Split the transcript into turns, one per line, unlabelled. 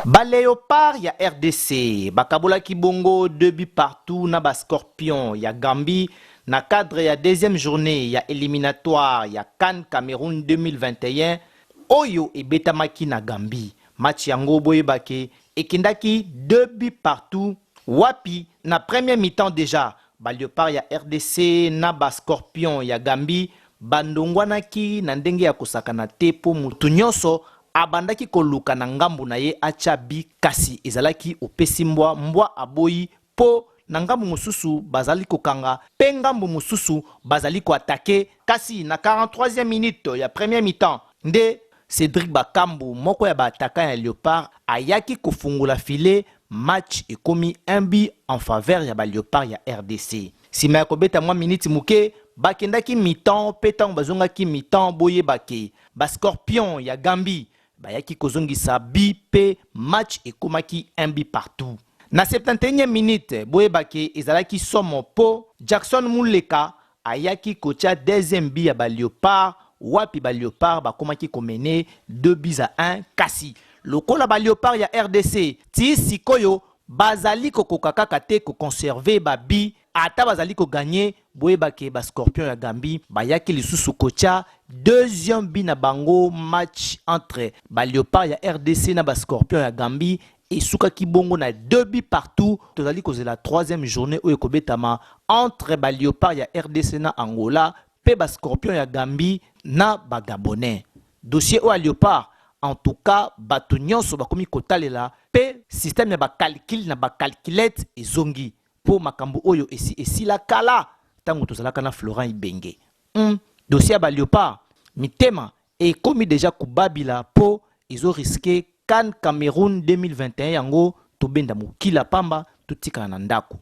Ba Léopard ya RDC, Bakabola Kibongo, 2 buts partout na ba Scorpion ya Gambie, na cadre ya deuxième journée ya éliminatoire ya CAN Cameroun 2021, Oyo et Betamaki na Gambie. Match yango boyebake, ekindaki 2 buts partout, wapi na première mi-temps déjà, ba Léopard ya RDC na ba Scorpion ya Gambie, bandongwanaki na ndenge ya kosakana te po mutu nyonso abandaki koluka na ngambu na ye achabi kasi ezalaki opesi mbwa aboyi po na ngambu mususu bazali kokanga pe ngambu mususu bazali ko attaquer kasi na 43e minute ya première mi-temps nde Cédric Bakambu moko ya ba attaquant ya Léopard ayaki kofungula filet match ekomi 1 but en faveur ya ba Léopard ya RDC. Sima ya kobeta mwa minute muke bakendaki mi-temps pe tango bazongaki mi-temps boyebake ba Scorpion ya Gambie bayaki kozongisa bi pe match ekomaki 1 but partout. Na 71e minute boyebake ezalaki somo po Jackson Muleka ayaki kocha deuxième but ya ba Léopard wapi ba Léopard bakomaki komene 2 buts à 1 kasi lokola ba Léopard ya RDC ti sikoyo bazali kokoka kaka te ko conserver ba bi ata bazali ko gagner boyebake ba Scorpion ya Gambie bayaki lisusu kocha deuxième but na bango match entre ba Léopard ya RDC na ba Scorpion ya Gambie et soukaki bongo na 2 buts partout. Tozali koze la 3e journée oyo ekobetama entre ba Léopard ya RDC na Angola pe ba Scorpion ya Gambie na ba Gabonais. Dossier o Léopard en tout cas bato nyonso bakomi kotalela pe système na ba calcul na ba calculette ezongi po makambo oyo esi la kala tango tozalaka na Florent Ibenge. Dossier ba Léopard mitema et komi déjà kubabila po izo risqué CAN Cameroun 2021 yango tobenda mokila pamba tutika na ndako.